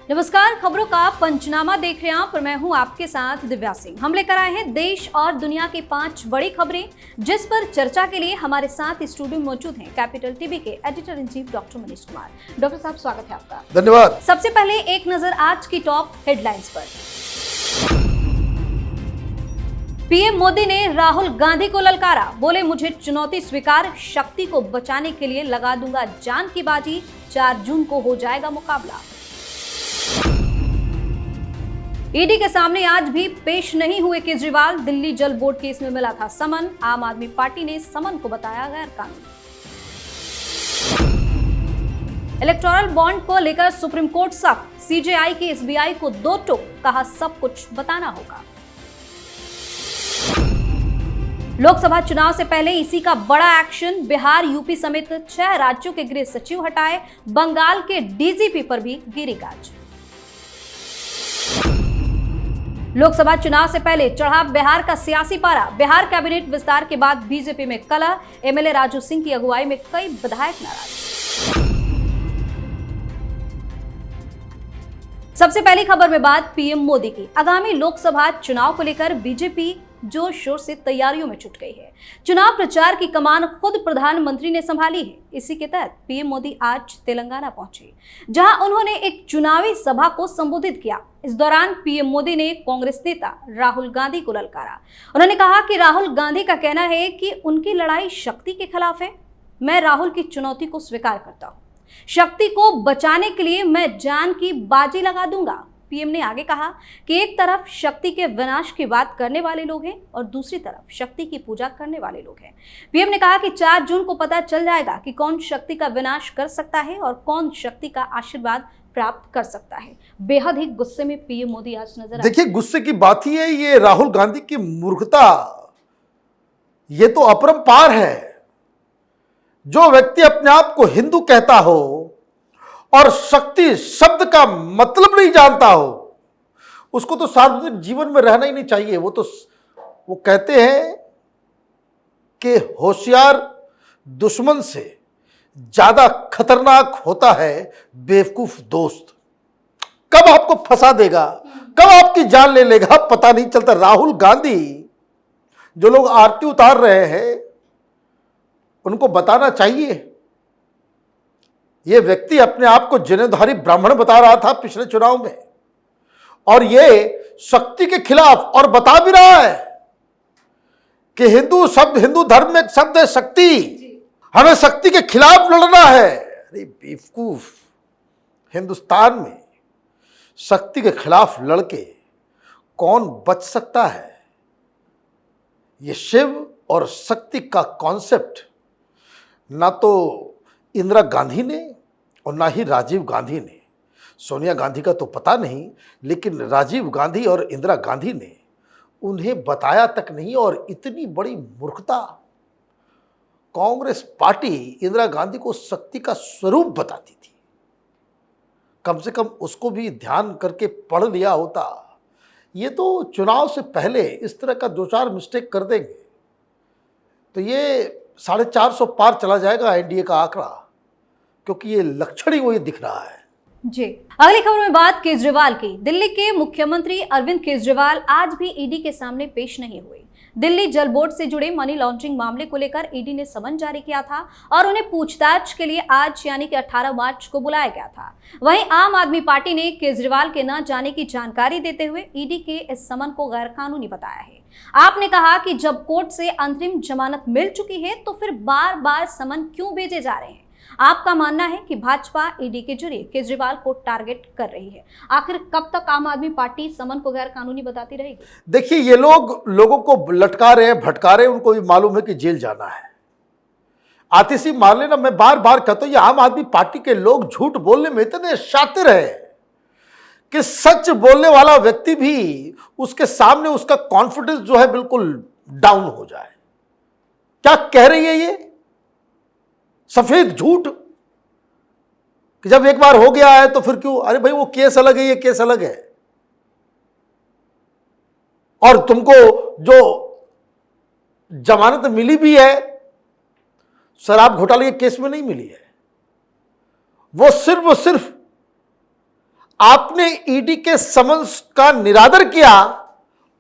नमस्कार, खबरों का पंचनामा देख रहे हैं आप और मैं हूं आपके साथ दिव्या सिंह। हम लेकर आए हैं देश और दुनिया की 5 बड़ी खबरें, जिस पर चर्चा के लिए हमारे साथ स्टूडियो में मौजूद हैं कैपिटल टीवी के editor in chief doctor Manish Kumar. Doctor साहब, स्वागत है आपका। धन्यवाद। सबसे पहले एक नजर आज की टॉप हेडलाइंस पर। पीएम मोदी ने राहुल गांधी को ललकारा, बोले मुझे चुनौती स्वीकार, शक्ति को बचाने के लिए लगा दूंगा जान की बाजी, 4 जून को हो जाएगा मुकाबला। ईडी के सामने आज भी पेश नहीं हुए केजरीवाल, दिल्ली जल बोर्ड केस में मिला था समन, आम आदमी पार्टी ने समन को बताया गैर कानूनी। इलेक्टोरल बॉन्ड को लेकर सुप्रीम कोर्ट सख्त, सीजेआई की एसबीआई को 2 टोक, कहा सब कुछ बताना होगा। लोकसभा चुनाव से पहले इसी का बड़ा एक्शन, बिहार यूपी समेत 6 राज्यों के गृह सचिव हटाए, बंगाल के डीजीपी पर भी गिरी गाज। लोकसभा चुनाव से पहले चढ़ा बिहार का सियासी पारा, बिहार कैबिनेट विस्तार के बाद बीजेपी में कलह, एमएलए राजू सिंह की अगुवाई में कई विधायक नाराज। सबसे पहली खबर में बात पीएम मोदी की। आगामी लोकसभा चुनाव को लेकर बीजेपी जोर शोर से तैयारियों में जुट गई है। चुनाव प्रचार की कमान खुद प्रधानमंत्री ने संभाली है। इसी के तहत पीएम मोदी आज तेलंगाना पहुंचे, जहां उन्होंने एक चुनावी सभा को संबोधित किया। इस दौरान पीएम मोदी ने कांग्रेस नेता राहुल गांधी को ललकारा। उन्होंने कहा कि राहुल गांधी का कहना है कि उनकी लड़ाई शक्ति के खिलाफ है। मैं राहुल की चुनौती को स्वीकार करता हूं, शक्ति को बचाने के लिए मैं जान की बाजी लगा दूंगा। पीएम ने आगे कहा कि एक तरफ शक्ति के विनाश की बात करने वाले लोग हैं और दूसरी तरफ शक्ति की पूजा करने वाले लोग हैं। पीएम ने कहा कि 4 जून को पता चल जाएगा कि कौन शक्ति का विनाश कर सकता है और कौन शक्ति का आशीर्वाद प्राप्त कर सकता है। बेहद ही गुस्से में पीएम मोदी आज नजर आए। देखिए, गुस्से की बात ही है, ये राहुल गांधी की मूर्खता, ये तो अपरंपार है। जो व्यक्ति अपने आप को हिंदू कहता हो और शक्ति शब्द का मतलब नहीं जानता हो, उसको तो सार्वजनिक जीवन में रहना ही नहीं चाहिए। वो कहते हैं कि होशियार दुश्मन से ज्यादा खतरनाक होता है बेवकूफ दोस्त। कब आपको फंसा देगा, कब आपकी जान ले लेगा, पता नहीं चलता। राहुल गांधी, जो लोग आरती उतार रहे हैं, उनको बताना चाहिए। ये व्यक्ति अपने आप को जनेधारी ब्राह्मण बता रहा था पिछले चुनाव में, और ये शक्ति के खिलाफ, और बता भी रहा है कि हिंदू धर्म में एक शब्द है शक्ति, हमें शक्ति के खिलाफ लड़ना है। अरे बेवकूफ, हिंदुस्तान में शक्ति के खिलाफ लड़के कौन बच सकता है? ये शिव और शक्ति का कॉन्सेप्ट ना तो इंदिरा गांधी ने और ना ही राजीव गांधी ने, सोनिया गांधी का तो पता नहीं, लेकिन राजीव गांधी और इंदिरा गांधी ने उन्हें बताया तक नहीं। और इतनी बड़ी मूर्खता, कांग्रेस पार्टी इंदिरा गांधी को शक्ति का स्वरूप बताती थी, कम से कम उसको भी ध्यान करके पढ़ लिया होता। ये तो चुनाव से पहले इस तरह का 2-4 मिस्टेक कर देंगे तो ये 450 पार चला जाएगा एनडीए का आंकड़ा, क्योंकि ये लक्षण ही वही दिख रहा है। जी, अगली खबर में बात केजरीवाल की। दिल्ली के मुख्यमंत्री अरविंद केजरीवाल आज भी ईडी के सामने पेश नहीं हुए। दिल्ली जल बोर्ड से जुड़े मनी लॉन्ड्रिंग मामले को लेकर ईडी ने समन जारी किया था और उन्हें पूछताछ के लिए आज यानी कि 18 मार्च को बुलाया गया था। वहीं आम आदमी पार्टी ने केजरीवाल के न जाने की जानकारी देते हुए ईडी के इस समन को गैरकानूनी बताया है। आपने कहा कि जब कोर्ट से अंतरिम जमानत मिल चुकी है तो फिर बार बार समन क्यों भेजे जा रहे हैं? आपका मानना है कि भाजपा ईडी के जरिए केजरीवाल को टारगेट कर रही है। आखिर कब तक आम आदमी पार्टी समन को गैर कानूनी बताती रहेगी? देखिए, ये लोगों को लटका रहे हैं, भटका रहे हैं, उनको भी मालूम है कि जेल जाना है। आतिशी मार लेना। मैं बार बार कहता हूं, ये आम आदमी पार्टी के लोग झूठ बोलने में इतने शातिर है कि सच बोलने वाला व्यक्ति भी उसके सामने उसका कॉन्फिडेंस जो है बिल्कुल डाउन हो जाए। क्या कह रही है ये सफेद झूठ कि जब एक बार हो गया है तो फिर क्यों? अरे भाई, वो केस अलग है, ये केस अलग है। और तुमको जो जमानत मिली भी है शराब घोटाले के केस में नहीं मिली है, वो सिर्फ आपने ईडी के समन्स का निरादर किया,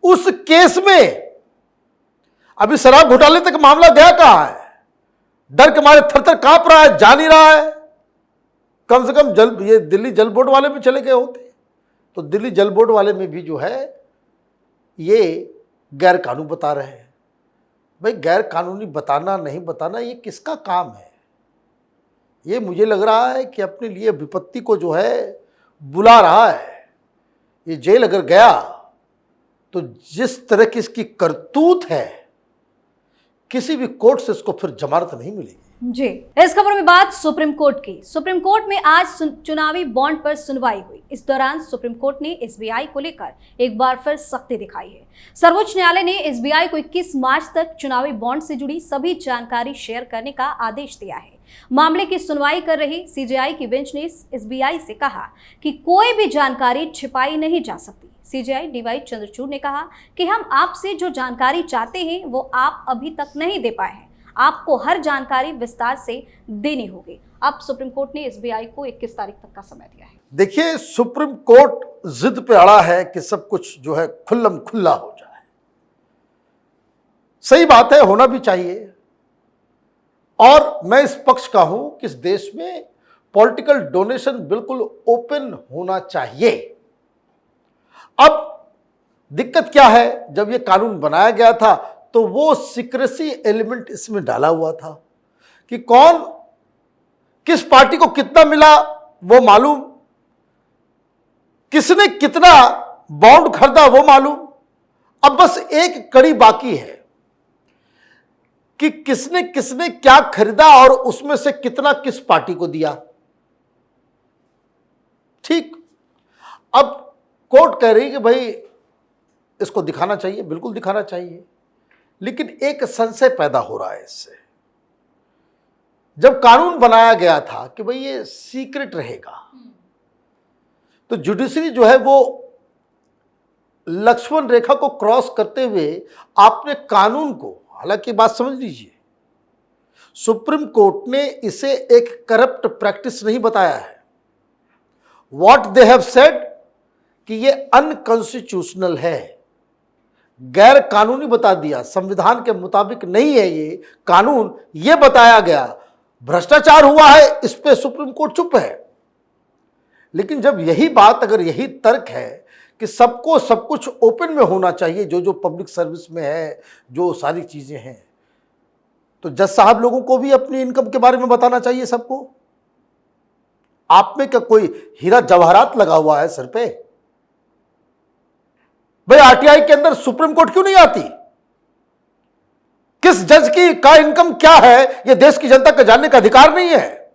उस केस में अभी शराब घोटाले तक मामला गया कहां है? डर के मारे थर थर कांप रहा है, जा नहीं रहा है। कम से कम ये दिल्ली जल बोर्ड वाले भी चले गए होते तो दिल्ली जल बोर्ड वाले में भी जो है ये गैर कानून बता रहे हैं। भाई गैर कानूनी बताना नहीं बताना ये किसका काम है? ये मुझे लग रहा है कि अपने लिए विपत्ति को जो है बुला रहा है। ये जेल अगर गया तो जिस तरह की इसकी करतूत है, किसी भी कोर्ट से इसको फिर जमानत नहीं मिलेगी। जी, इस खबर में बात सुप्रीम कोर्ट की। सुप्रीम कोर्ट में आज चुनावी बॉन्ड पर सुनवाई हुई। इस दौरान सुप्रीम कोर्ट ने एसबीआई को लेकर एक बार फिर सख्ती दिखाई है। सर्वोच्च न्यायालय ने एसबीआई को 21 मार्च तक चुनावी बॉन्ड से जुड़ी सभी जानकारी शेयर करने का आदेश दिया है। मामले की सुनवाई कर रही सीजेआई की बेंच ने एसबीआई से कहा कि कोई भी जानकारी छिपाई नहीं जा सकती। सीजेआई डीवाई चंद्रचूड़ ने कहा कि हम आपसे जो जानकारी चाहते हैं वो आप अभी तक नहीं दे पाए हैं। आपको हर जानकारी विस्तार से देनी होगी। अब सुप्रीम कोर्ट ने एसबीआई को 21 तारीख तक का समय दिया है। देखिए, सुप्रीम कोर्ट जिद पे अड़ा है कि सब कुछ जो है खुल्लम खुल्ला हो जाए। सही बात है, होना भी चाहिए। और मैं इस पक्ष का हूं कि इस देश में पॉलिटिकल डोनेशन बिल्कुल ओपन होना चाहिए। अब दिक्कत क्या है, जब ये कानून बनाया गया था तो वो सीक्रेसी एलिमेंट इसमें डाला हुआ था कि कौन किस पार्टी को कितना मिला वो मालूम, किसने कितना बॉन्ड खरीदा वो मालूम। अब बस एक कड़ी बाकी है कि किसने किसने क्या खरीदा और उसमें से कितना किस पार्टी को दिया। ठीक, अब कोर्ट कह रही है कि भाई इसको दिखाना चाहिए, बिल्कुल दिखाना चाहिए, लेकिन एक संशय पैदा हो रहा है इससे। जब कानून बनाया गया था कि भाई ये सीक्रेट रहेगा, तो जुडिशरी जो है वो लक्ष्मण रेखा को क्रॉस करते हुए आपने कानून को, हालांकि बात समझ लीजिए, सुप्रीम कोर्ट ने इसे एक करप्ट प्रैक्टिस नहीं बताया है। व्हाट दे हैव सेड कि ये अनकॉन्स्टिट्यूशनल है, गैर कानूनी बता दिया, संविधान के मुताबिक नहीं है ये कानून, ये बताया गया। भ्रष्टाचार हुआ है, इस पे सुप्रीम कोर्ट चुप है। लेकिन जब यही बात, अगर यही तर्क है कि सबको सब कुछ ओपन में होना चाहिए, जो जो पब्लिक सर्विस में है, जो सारी चीजें हैं, तो जज साहब लोगों को भी अपनी इनकम के बारे में बताना चाहिए सबको। आप में क्या कोई हीरा जवाहरात लगा हुआ है सर पे? भाई आरटीआई के अंदर सुप्रीम कोर्ट क्यों नहीं आती? किस जज की का इनकम क्या है यह देश की जनता का जानने का अधिकार नहीं है?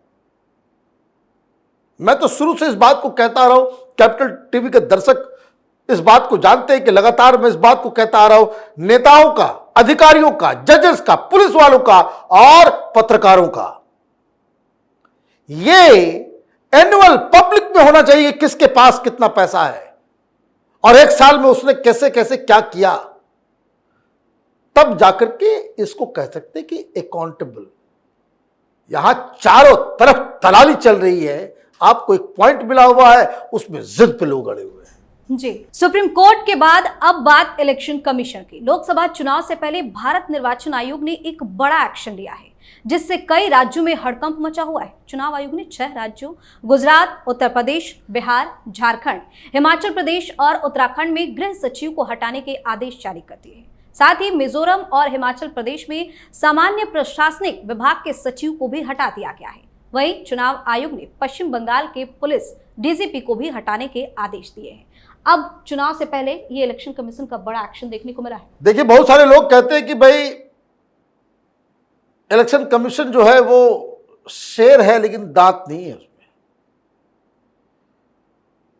मैं तो शुरू से इस बात को कहता रहा हूं, कैपिटल टीवी के दर्शक इस बात को जानते हैं कि लगातार मैं इस बात को कहता आ रहा हूं, नेताओं का, अधिकारियों का, जजेस का, पुलिस वालों का और पत्रकारों का ये एनुअल पब्लिक में होना चाहिए किसके पास कितना पैसा है और एक साल में उसने कैसे कैसे क्या किया। तब जाकर के इसको कह सकते कि अकाउंटेबल। यहां चारों तरफ दलाली चल रही है, आपको एक पॉइंट मिला हुआ है, उसमें जिद पे लोग अड़े हुए हैं। जी, सुप्रीम कोर्ट के बाद अब बात इलेक्शन कमीशन की। लोकसभा चुनाव से पहले भारत निर्वाचन आयोग ने एक बड़ा एक्शन लिया है, जिससे कई राज्यों में हड़कंप मचा हुआ है। चुनाव आयोग ने 6 राज्यों गुजरात, उत्तर प्रदेश, बिहार, झारखंड, हिमाचल प्रदेश और उत्तराखंड में गृह सचिव को हटाने के आदेश जारी कर दिए हैं। साथ ही मिजोरम और हिमाचल प्रदेश में सामान्य प्रशासनिक विभाग के सचिव को भी हटा दिया गया है। वहीं चुनाव आयोग ने पश्चिम बंगाल के पुलिस डीजीपी को भी हटाने के आदेश दिए हैं। अब चुनाव से पहले ये इलेक्शन कमीशन का बड़ा एक्शन देखने को मिला है। देखिए, बहुत सारे लोग कहते हैं कि भाई इलेक्शन कमीशन जो है वो शेर है लेकिन दांत नहीं है उसमें।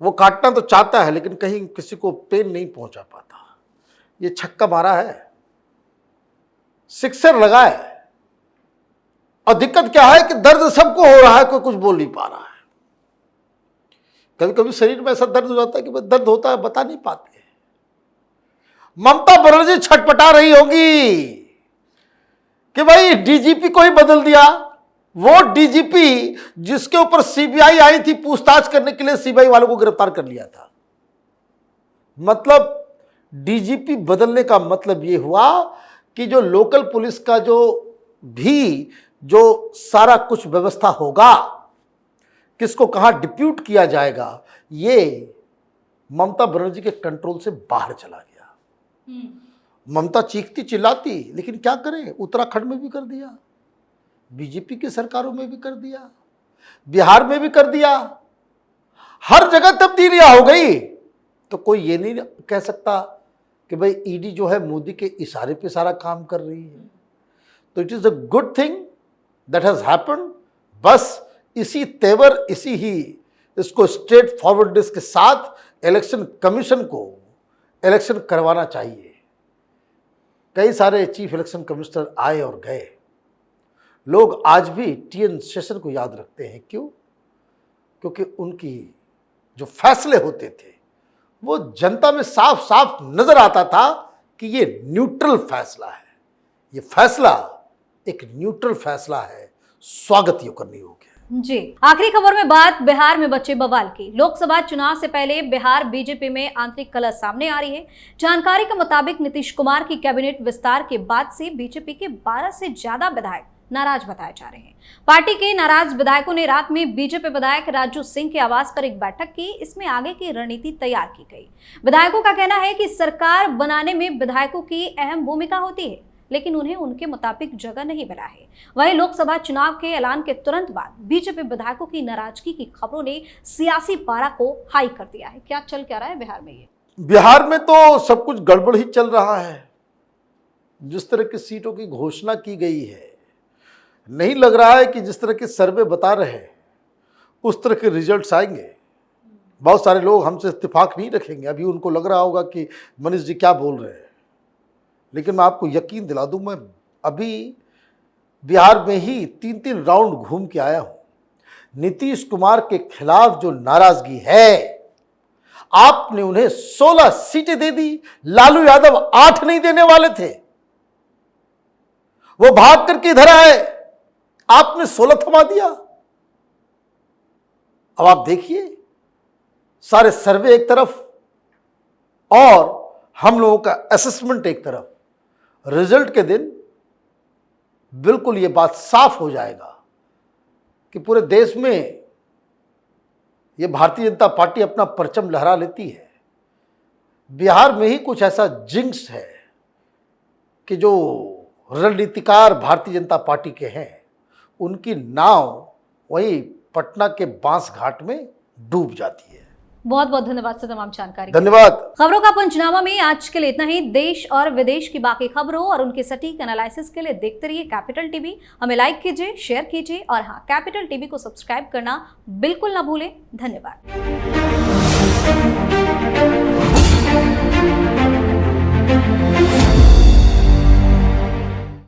वो काटना तो चाहता है लेकिन कहीं किसी को पेन नहीं पहुंचा पाता। ये छक्का मारा है, सिक्सर लगा है, और दिक्कत क्या है कि दर्द सबको हो रहा है, कोई कुछ बोल नहीं पा रहा है। कभी कभी शरीर में ऐसा दर्द हो जाता है कि दर्द होता है, बता नहीं पाते। ममता बनर्जी छटपटा रही होगी कि भाई डीजीपी को ही बदल दिया, वो डीजीपी जिसके ऊपर सीबीआई आई थी पूछताछ करने के लिए, सीबीआई वालों को गिरफ्तार कर लिया था। मतलब डीजीपी बदलने का मतलब ये हुआ कि जो लोकल पुलिस का जो सारा कुछ व्यवस्था होगा, किसको कहां डिप्यूट किया जाएगा, ये ममता बनर्जी के कंट्रोल से बाहर चला गया। ममता चीखती चिल्लाती, लेकिन क्या करें, उत्तराखंड में भी कर दिया, बीजेपी की सरकारों में भी कर दिया, बिहार में भी कर दिया, हर जगह तब्दीलियां हो गई। तो कोई ये नहीं कह सकता कि भाई ईडी जो है मोदी के इशारे पे सारा काम कर रही है। तो it is a good thing that has happened. बस इसी तेवर, इसी ही इसको स्ट्रेट फॉरवर्डनेस के साथ इलेक्शन कमीशन को इलेक्शन करवाना चाहिए। कई सारे चीफ इलेक्शन कमिश्नर आए और गए, लोग आज भी टीएन शेषन को याद रखते हैं। क्यों? क्योंकि उनकी जो फैसले होते थे वो जनता में साफ साफ नजर आता था कि ये न्यूट्रल फैसला है, ये फैसला एक न्यूट्रल फैसला है, स्वागत योग्य करनी होगी। जी, आखिरी खबर में बात बिहार में बचे बवाल की। लोकसभा चुनाव से पहले बिहार बीजेपी में आंतरिक कलह सामने आ रही है। जानकारी के मुताबिक नीतीश कुमार की कैबिनेट विस्तार के बाद से बीजेपी के 12 से ज्यादा विधायक नाराज बताए जा रहे हैं। पार्टी के नाराज विधायकों ने रात में बीजेपी विधायक राजू सिंह के आवास पर एक बैठक की। इसमें आगे की रणनीति तैयार की गई। विधायकों का कहना है कि सरकार बनाने में विधायकों की अहम भूमिका होती है, लेकिन उन्हें उनके मुताबिक जगह नहीं मिला है। वहीं लोकसभा चुनाव के ऐलान के तुरंत बाद बीजेपी विधायकों की नाराजगी की खबरों ने सियासी पारा को हाई कर दिया है। क्या चल क्या रहा है बिहार में? ये बिहार में तो सब कुछ गड़बड़ ही चल रहा है। जिस तरह की सीटों की घोषणा की गई है, नहीं लग रहा है कि जिस तरह के सर्वे बता रहे हैं उस तरह के रिजल्ट्स आएंगे। बहुत सारे लोग हमसे इत्तेफाक नहीं रखेंगे। अभी उनको लग रहा होगा कि मनीष जी क्या बोल रहे हैं, लेकिन मैं आपको यकीन दिला दूं, मैं अभी बिहार में ही 3-3 राउंड घूम के आया हूं। नीतीश कुमार के खिलाफ जो नाराजगी है, आपने उन्हें 16 सीटें दे दी, लालू यादव 8 नहीं देने वाले थे, वो भाग करके इधर आए, आपने 16 थमा दिया। अब आप देखिए, सारे सर्वे एक तरफ और हम लोगों का असेसमेंट एक तरफ, रिजल्ट के दिन बिल्कुल ये बात साफ हो जाएगा कि पूरे देश में ये भारतीय जनता पार्टी अपना परचम लहरा लेती है। बिहार में ही कुछ ऐसा जिंक्स है कि जो रणनीतिकार भारतीय जनता पार्टी के हैं, उनकी नाव वही पटना के बांस घाट में डूब जाती है। बहुत बहुत धन्यवाद सर तमाम जानकारी। धन्यवाद। खबरों का पंचनामा में आज के लिए इतना ही। देश और विदेश की बाकी खबरों और उनके सटीक एनालिसिस के लिए देखते रहिए कैपिटल टीवी। हमें लाइक कीजिए, शेयर कीजिए और हाँ, कैपिटल टीवी को सब्सक्राइब करना बिल्कुल ना भूलें। धन्यवाद।